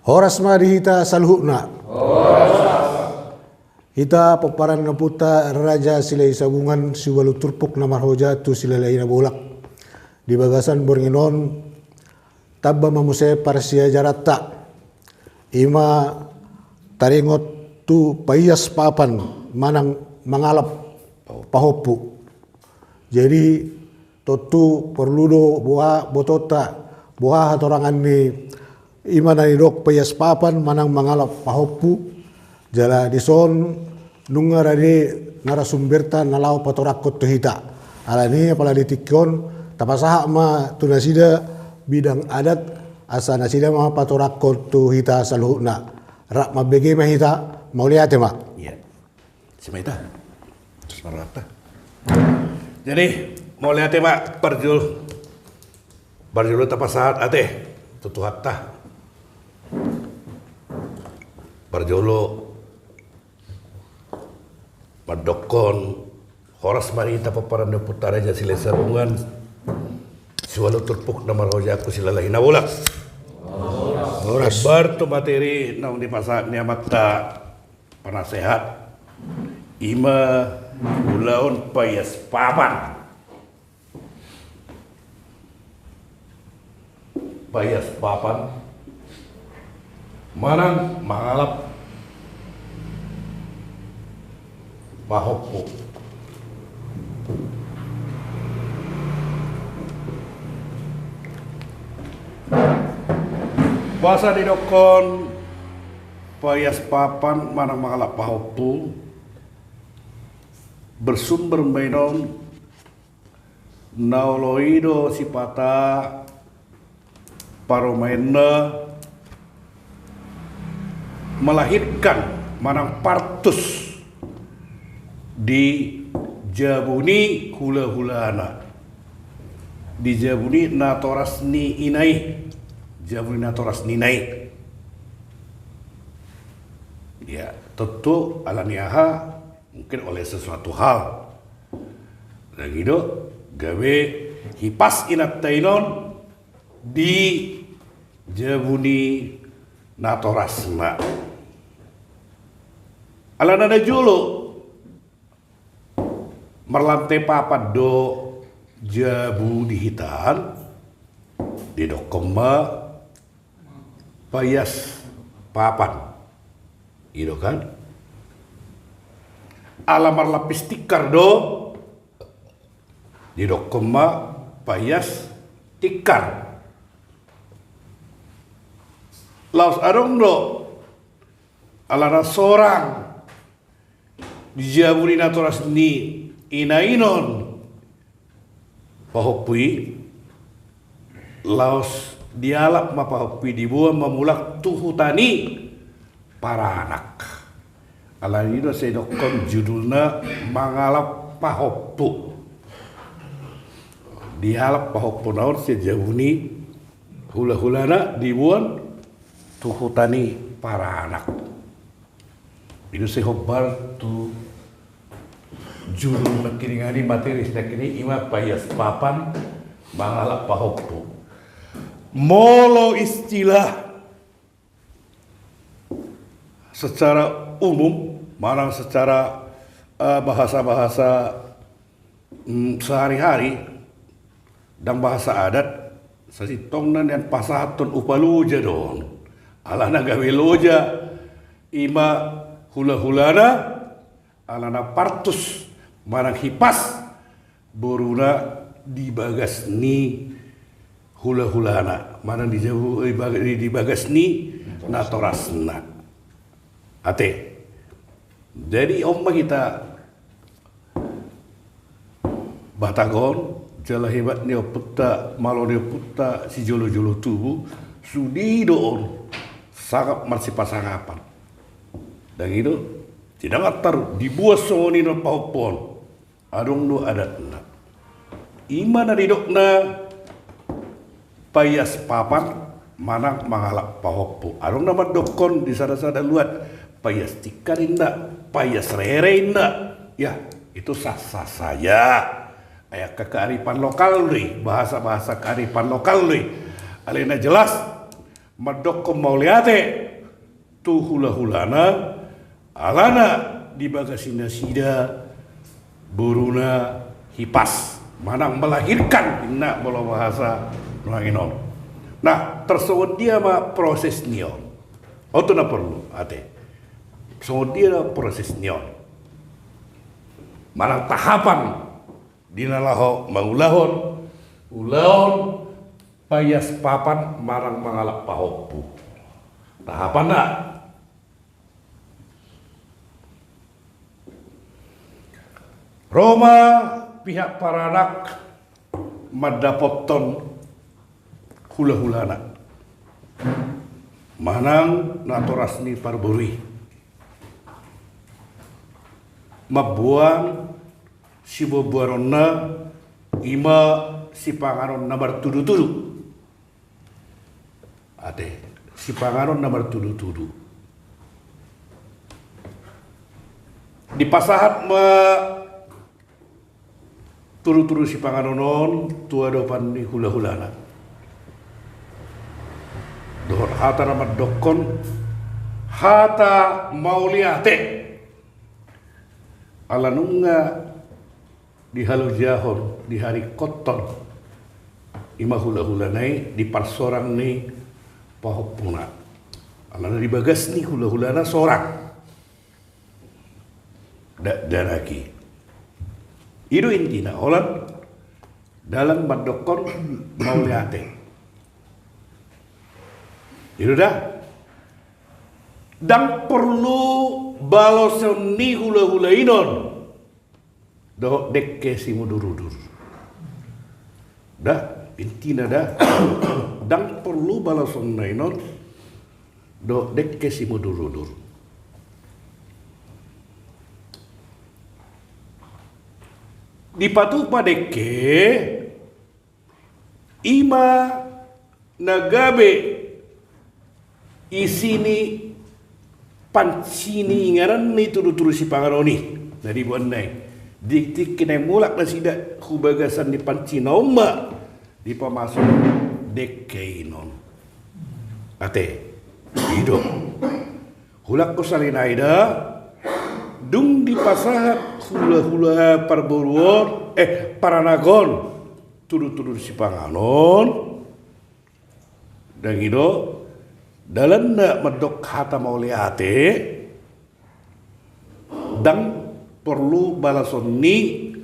Horas mari hita saluhna. Hita peparan naputa raja silai sabungan siwalu turpuk namar hoja tu silai na bolak. Di bagasan bornginon tabba mamuse parsia jarata. Ima taringot tu payas papan manang mangalap pahopu. Jadi totu perludo buah botota buah hatorangan ni ima na dok payas papan manang mangalap pahopu jala dison nunga rade narasumberta nalau patorakot tu hita alani apala ditikon tapasaha ma tunasida bidang adat asa nasida ma patorakot tu hita saluhna rak mabege ma hita mau lihat ma iya simaita terus marata jadi mau lihat mak barjul tapasahat ate tutuhat tah barjolo madokon horas marita paparan de putaraja sile sarungan siwalu turpuk namar hojaku silalahi nawulak horas bar tu materi naung di pasak niamata panasehat ima ulaon payas papan manang mangalap pahopu bahasa didokon payas papan manang mangalap pahopu bersumber mainon nauloido sipata paromaina melahirkan manang partus di jabuni hula-hulana di jabuni natoras ni inai jabuni natoras ni nai ya tentu alaniaha mungkin oleh sesuatu hal dan gitu gawe hipas inat tainon di jabuni natorasna alanada julu merlantai papat do jabu di hitan di dokoma payas papan gitu kan alamar lapis tikar do di dokoma payas tikar laos arong do alana sorang dijaburi natoras ni inainon pahopui laos dialap ma pahopui dibuang memulak tuhutani para anak alanino saya dokon judulna mangalap pahopu dialap pahopu naon sejabuni hula-hulana dibuang tuhutani para anak itu sehobar tu judul makiringani materi sekini ima payas papan mangalap pahopu molo istilah secara umum marang secara bahasa-bahasa sehari-hari dan bahasa adat sasitongnan yang pasahatun upaluja dong alana gawe loja ima hula-hulana alana partus manang hipas boruna di bagas ni hula-hulana manang di bagas ni natorasna ate jadi omma kita batagon jala hebat neo putta malo neo putta si jolo-jolo tubuh sudi doon sangat masih pasangapan dan itu tidak ngatar dibuat songoni na pahopon adong no adatna ima na didokna payas papan manang mangalap pahopo adong nama dokon di sada-sada luat payas tikar inda payas rere inda ya itu sah-sah saja ayat kearifan lokal nih bahasa-bahasa kearifan lokal nih alena jelas madokko mauliate tu hula-hulana alana di bagasina sida buruna hipas manang melahirkan inna bola bahasa nuanginon. Nah tersebut dia mah proses nion itu na perlu ate so dia proses nion manang tahapan dinalaho mangulahon ulahon payas papan marang mangalap pahopu tahapan na Roma pihak paranak madapoton hula-hulana manang natorasni parburi mabuang si bobuaronna ima si pangaron na bertudu-tudu ate si pangaron na bertudu-tudu di pasahat ma turu-turu si pangaronon tua dopan ni hula-hulana dohor hata ramat dokon hata mauliate alanunga di halu jahon di hari koton ima hula-hulanai di parsorang ni pahopuna alana di bagas ni hula-hulana sorang daraki itu intinya orang dalam madokon mauliate itu dah dan perlu balosan ni hula-hula inon do dekke si mudurudur dah intinya dah dan perlu balosan inon do dekke si mudurudur di patu padeke ima nagabe isini pancini ngaran ni turu-turu si pangaroni dari buanai diktik kena mulak na sida hubagasan di pancina umma di pamasuk deke inon ate hidup hulak ko salinaida dung di pasahat hula-hula parboruon paranagon turu-turu si panganon dan itu dalam nak medok hata mauliate dan perlu balason ni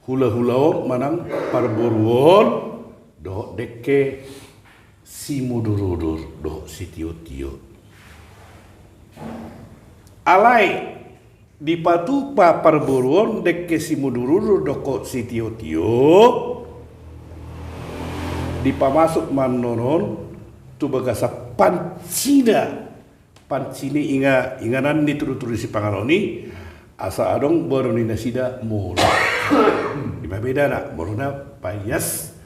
hula-hulaon manang parboruon do deke si mudurudur do si tio-tio alai di patupa parboruon deke si mudurudur doko si tio-tio di pamasuk manonon tu bagasa pancini inganan ni turu-turu si pangaroni asa adong boroni nasida mula di beda nak borona payas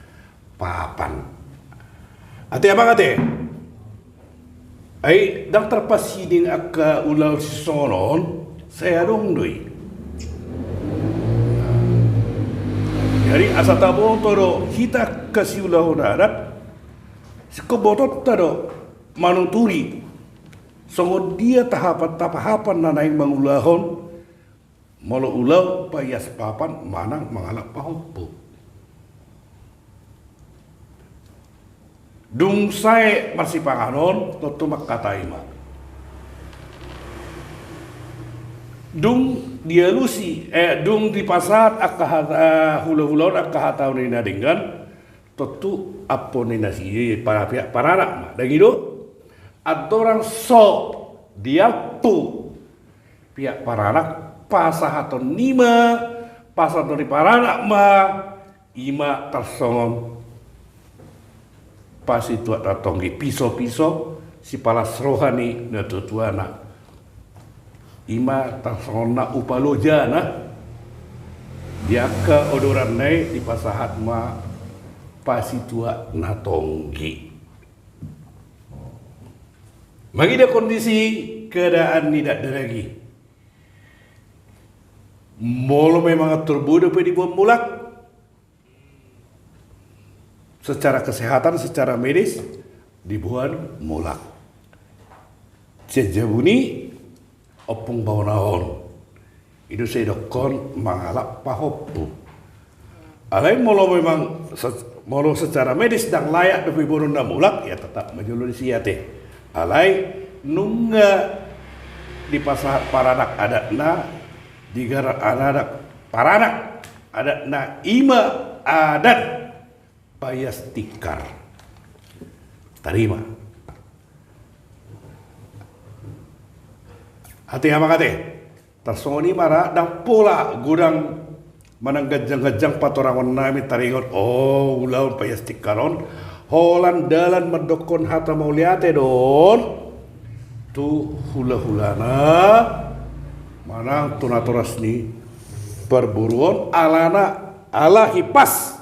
papan ate apa kate ai dang terpasiding akka ulau si sonon saya dong doi dari asa tabong toro kita kasih ulau darat sikobotot tado manuturi songo dia tahapan nanaing mangulahon molo ulau payas papan manang mangalak pahopo dung sae masih panganon totumak kataima dung dia lusi dung di pasat akka hula-hulaon akka hatau ni nadinggan totu apo ni nasi para pihak para anak mah dan itu ada orang diapu pihak para anak pasahaton nima pasahaton di para anak mah ima tersongon pas itu datonggi piso-piso si palas rohani na tutuana ima tersongon na upalojana dia ke odoran naik di pasahat mah pasitua natonggi. Magida kondisi keadaan tidak ada lagi. Molo memang terbunuh pedi bom mulak. Secara kesehatan, secara medis, dibuan mulak. Sejabuni opung baunahon. Itu saya dokon mangalap pahoppu. Alai molo memang molo secara medis dan layak depi burun na mulak ya tetap majulun siate. Alai nungga di pasar paranak adatna di garat anak paranak adatna ima adat payas tikar. Tarima. Hati apa kate? Tersoni mara dan pola gudang manang gajang-gajang patorangon nami taringon ulaun payas tikaron holan dalan mendokon hata mauliate don tu hula-hulana manang tunatoras ni perburuan alana ala hipas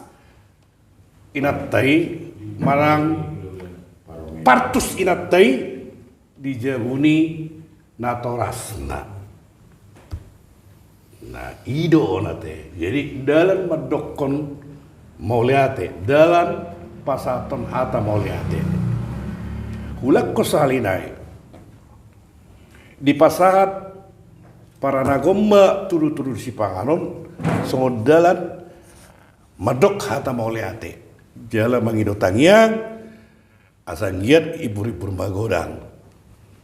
inatai manang partus inatai dijabuni natorasna. Nah, ido nate. Jadi dalam medokon mauliate, dalam pasaton hata mauliate. Hulak kosalinai. Di pasahat para nagomba turu-turu si panganon songon dalan medok hata mauliate. Jala mangido tangiang asan giat ibu-ibu magodang.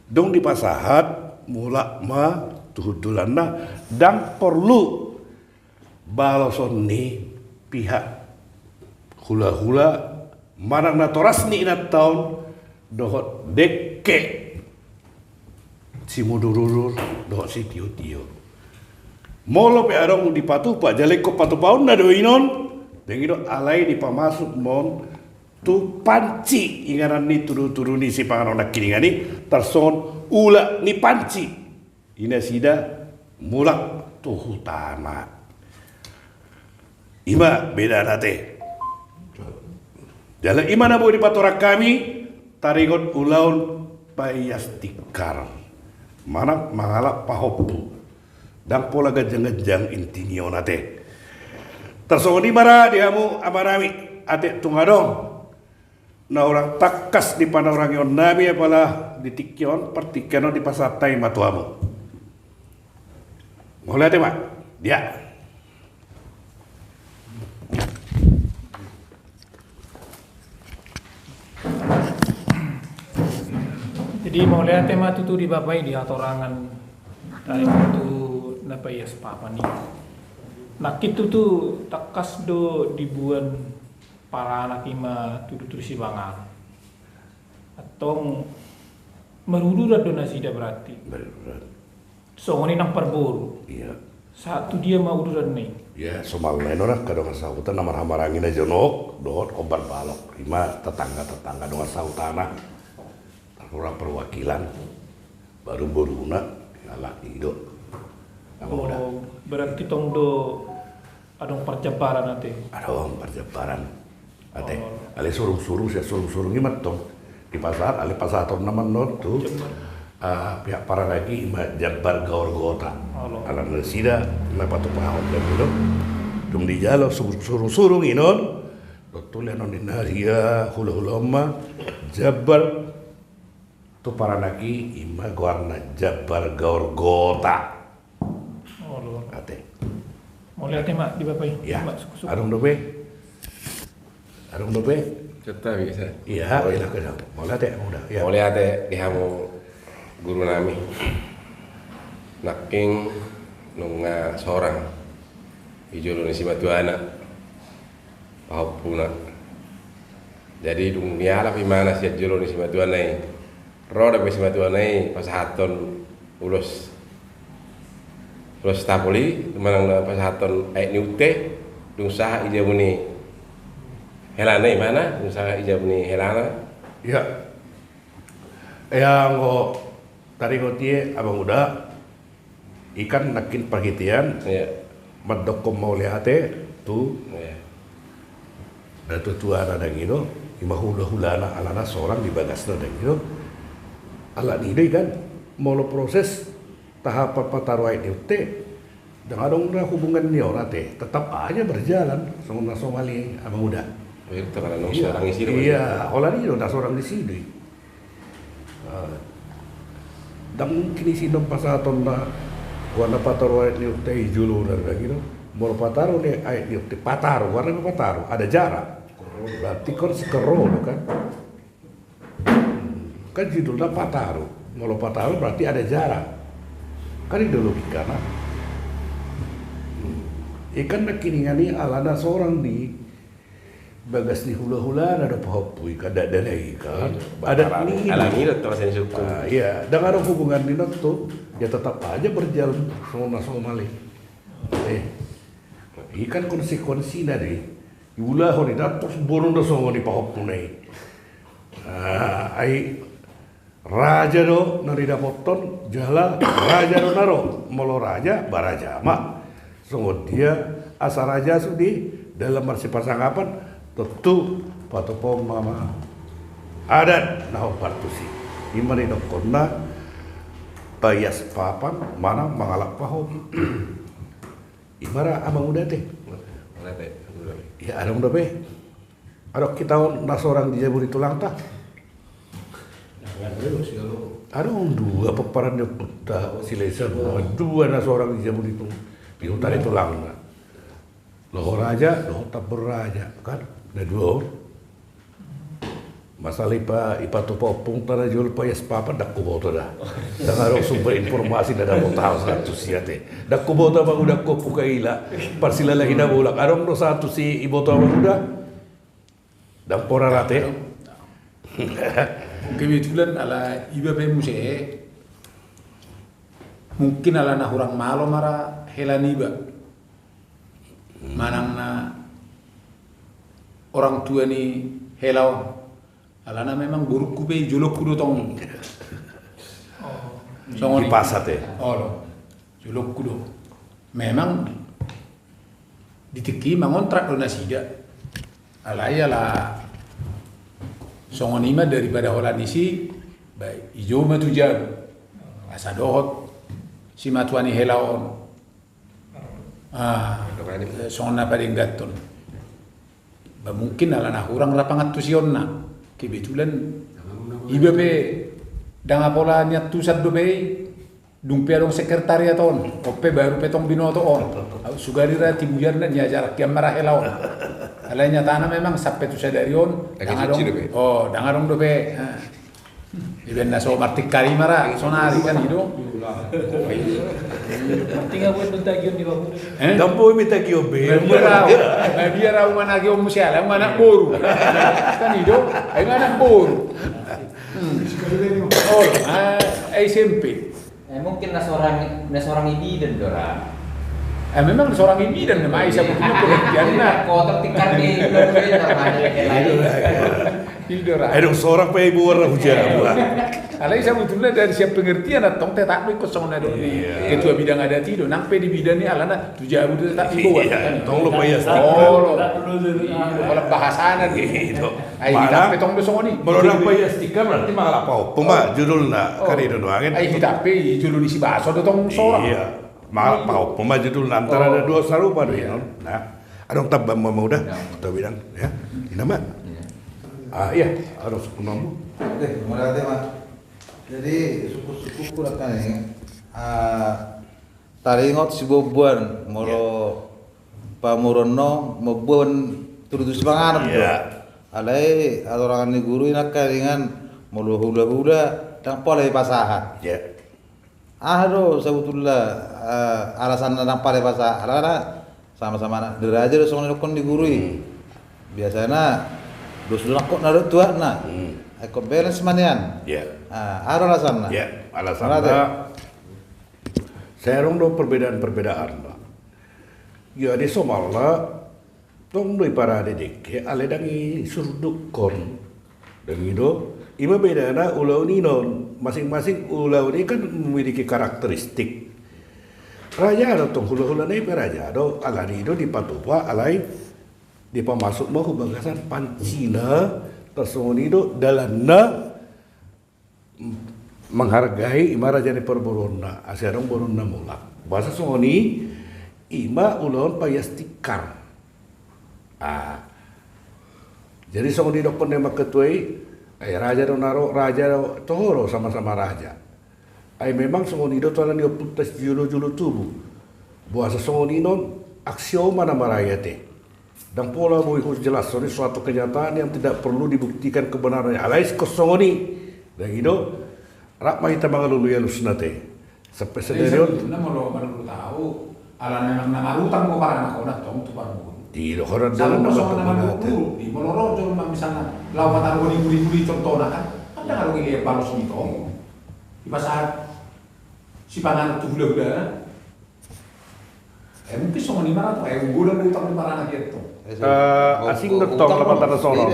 Dong di pasahat mulak ma tuhudulana dan perlu baloson ni pihak hula-hula marang natoras ni inat tahun dohot deke si mudururur dohot si tio-tio molo pe arong di patu pak jaleko patu paun na do inon dengido alai di pamasuk mon tu panci ingaran ni turu-turu ni si panganon nak kini ngani terson ula ni panci ina sida mulak tuhutana ima beda nate jala ima na di patorak kami tarigot ulaun payas tikar mana mangalap pahoppu dan pola gajang-gajang intinio nate tersoni mara diamu amarami ate tungadong na orang takas di pana orang yon nabi apalah di tikyon pertikeno di pasatai matuamu. Mau lihat ya Pak? Dia. Jadi mau lihat tema tutu di bapai di atorangan dari itu napa ya sepapa nih. Nak itu tuh takas do dibuan para anak ima tutu si bangal. Atau merudurat donasi dah berarti. Berurat. So ini nang perburu. Iya. Satu dia mau urusan nih. Ya, somal menora kadang sautan nama hamarangin aja nok, dot obar balok, lima tetangga dong sautana, orang perwakilan, baru boruna, ngalah ido. Oh, berarti tong do adong perjabaran nanti. Adong perjabaran, ate, ale surung saya surung imat tong di pasar, ale pasar ton nama not tuh. Pihak para lagi ima jabar gaur gota alam resida ima patu pahon dan itu dum di jalo surung inon tulen on dinaria hula ma jabar tu para lagi ima guarna jabar gaur gota ate mau lihat mak di bapai ya arung dope Cetak bisa. iya iya kan mau lihat ya udah ya Mau lihat di hamu guru nami naking nunga seorang hijau si batu anak pahupuna jadi dunia lah mana sih hijau si batu anak roda si batu anak pas haton ulus tapoli mana pas haton niute dung sah hijau ni helana mana dung sah hijau ni helana ya yang kok tari ngotie abang udah ikan nakin perhitian ya madokom mau lihatnya tu ya dan tu anak dan gitu imah hula anak alana seorang di bagas dan gitu alat ini kan mau lo proses tahap pataruai diute dengan dong hubungan ni orang teh tetap aja berjalan sama Somali abang udah Itu karena nong seorang isi. Iya, orang ini udah seorang di sini. Dan mungkin isi dong pasaton na warna pataro ayat liuk teh julu dan gitu. Mau pataro nih ayat liuk teh pataro, warna pataro ada jarak. Berarti kan sekero kan? Kan judulnya pataro. Mau pataro berarti ada jarak. Kan itu logika nah. Ikan nak kini ngani alana seorang di bagas ni hula-hula ada pohopui kada ada lagi kan. Ada ni. Alang ini terus yang suku. Iya, dengan ada hubungan ni tuh ya tetap aja berjalan sama malik. Ikan konsekuensi dari hula honi datos borong dah sama di pohopui. Ai raja do nari dapoton jala raja do naro molo raja baraja mak. So dia asal raja sudi dalam marsi pasangapan tentu patopom mama adat nah partu si imani dok konna payas papan mana mangalak pahom imara amang udah teh ya ada udah be ada kita nasorang di jaburi tulang tak ada dua peparan yang putah silesan dua nasorang di jaburi itu piutar itu lang loh raja, loh tabur raja kan ada dua masalah ipa tu popung tanah jual payas papa dak kubo tu dah dengan sumber informasi dah mau tahu satu siate dak kubo tu bang udah kopu kaila parsila lagi dah bolak arong do satu si ibu tu bang udah dan pora rate kebetulan ala iba pe muse mungkin ala na hurang malo mara helaniba manang na orang tua ni helau alana memang buruk kupe julok kudo tong di pasat oh julok kudo memang diteki mangontrak do nasida alaya la songonima daripada holan isi baik ijo matu jago asadohot si matuani helaon sonna paling gaton ba mungkin ala na hurang rapangat tu sionna kebetulan iba pe danga pola niat tu sad do be dumpe dong sekretariaton ope baru petong binoto on sugari ra tibujar na nya jarak yang marah helaon alanya tanah memang sampai tu sadarion danga dong do be iben na so martik karimara sonari kan hido Tinggal buat bentagion di bawah. Dampo minta kio be. Biar aku mana kio musiala, aku anak boru. Kan hidup, aku anak boru. Oh, SMP. Mungkin seorang ibiden dora. Memang seorang ibiden nama Aisyah punya pengertian nak. Kotor tikar di Ada seorang pe ibu orang hujan buat. Alai sebetulnya dari siap pengertian atau tak ikut sama nado ni ketua bidang adat itu nampe di bidang ni alana tujuh abu tak ibu kan tong lo payah kalau bahasanan gitu ai kita petong do songoni melorang payah stiker berarti malah apa pema judul nak kali itu doang ai kita pe judul isi baso do tong sorang iya malah apa pema judul antara ada dua sarupa do ya nah adong tabam mau dah kita bilang ya nama iya harus kunamu Mulai mah. Jadi suku-suku kurang kan ini. Taringot si bobuan moro pamurono mobon turut semangat do. Alai orang ni guru nak karingan mulu hula-hula dan pola pasahan. Ya. Aduh sebetulnya alasan nang pale pasahan ala sama-sama nak deraja do song di guru. Biasanya dos kok naruh tua na. Ikut balance manian. Ya. Ada alasannya. Ya, alasannya saya rondo perbedaan-perbedaan. Ya di Somala tong doi para dedek ale dangi surdukon. Dan itu iba bedana ulau ni non masing-masing ulau ini kan memiliki karakteristik. Raja ada tong hula-hula ni raja do alani do di patupa alai di pemasuk mau bagasan pancina tersoni do dalanna menghargai ima raja ni perborona asyarong borona mulak bahasa soni ima ulon payas tikar Jadi song di dokon dia maketuai, raja do naro raja do tohoro sama-sama raja. Memang song di do tuanan dia putas julu tubuh. Buasa song di non aksioma nama rakyat. Dan pola boy jelas ini suatu kenyataan yang tidak perlu dibuktikan kebenarannya. Alais kosong ini, dan itu rak mahita mangalulu ya lusnate. Sampai sederion. Nah mau tahu, ala nang arutang mo para nakona tong tu para mo. Tidak orang Dalam dalam kosong nama nama guru, di Moloro cuma misalnya lawan taruh guri contohnya kan, ada kalau ini balos itu, di pasar si pangan tu gula. Mungkin sama ni mana tu, gula utang di mana gitu. Asing datang lepas tanah Solo.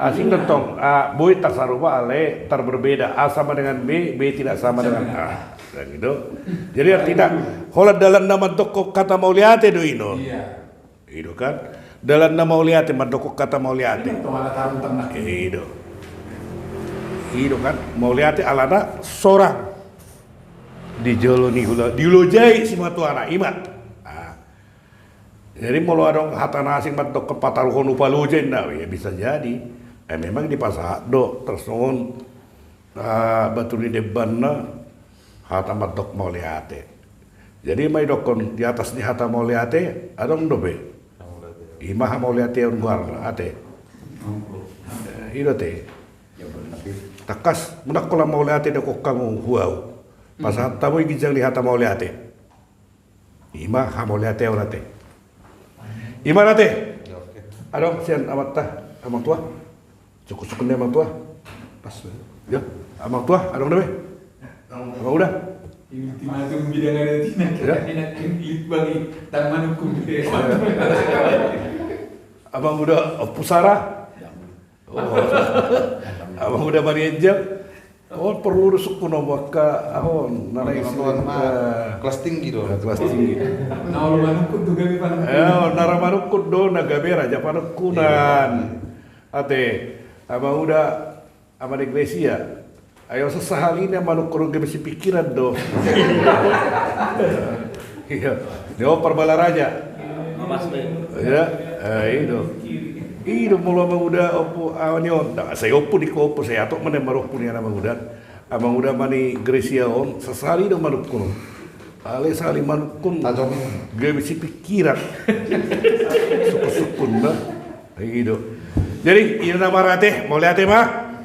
Asing datang, boy tak sarupa ale berbeda. A sama dengan B tidak sama dengan A. Dan gitu. Jadi tidak. Kalau dalam nama toko kata Mauliate do ino. Iya. Itu kan. Dalam nama Mauliate mandoko kata Mauliate. Itu ala taruh tanah. Itu kan. Mauliate alana seorang di jolo ni hula dilojai si matuana imat. Jadi mau ada hatana asing matok ke pataruhon upalojen dah, ya bisa jadi. Memang di pasar do tersoon batu di depan na hata matok Mauliate. Jadi mai dokon di atas ni hata Mauliate adong dobe. Imah Mauliate on guar ate. Iro te. Takas mudak kolam Mauliate doko kamu huau. Pasal tamu gijang di hata Mauliate. Imah Mauliate orate. Gimana teh? Adong sian amat tah, amang tua. Cukup-cukup amang tua. Pas. Ya, amang tua, adong deh. Amang udah. Ultima tu bidang ada tina kena ilit bagi taman hukum. Abang udah pusara. Abang udah bari ejak. Perlu rusuk kuno maka ahon narai kelas tinggi dong. Kelas tinggi. Naul manukut tu gabi pan. Nara manukut do nagabe raja panukunan. Ate abang udah ama de Grecia. Ayo sesahalina manukut gabe si pikiran do. Iya. Dia perbala raja. Ya, itu. Itu mula udah opo awanyon. Saya opo di kopo saya atok mana maruh punya nama udah. Abang udah mani Grecia on sesali do manukun. Ale sali manukun. Gue bisa pikiran. Sukun dah. Itu. Jadi ini nama rate Mauliate mah.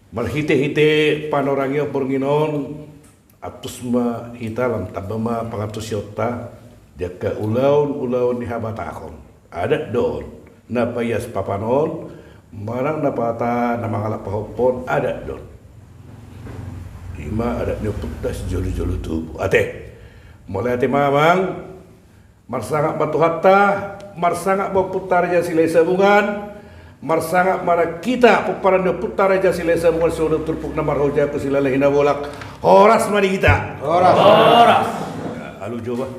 Malhite panorangnya pornginon atus ma hitalam tabama pangatus yota jaka ulaun di habatakon. Ada don. Napayas papanon, marang napata namangalap pahopon ada don. Lima ada nyoputas jolu-jolu tubuh. Ate, mulai ate mamang, marsangak batu hatta, marsangak putar aja silai sabungan, marsangak mara kita puparan putar aja silai sabungan sudah turpuk namar hoja ku silai hina bolak. Horas mari kita. Horas. Alu coba.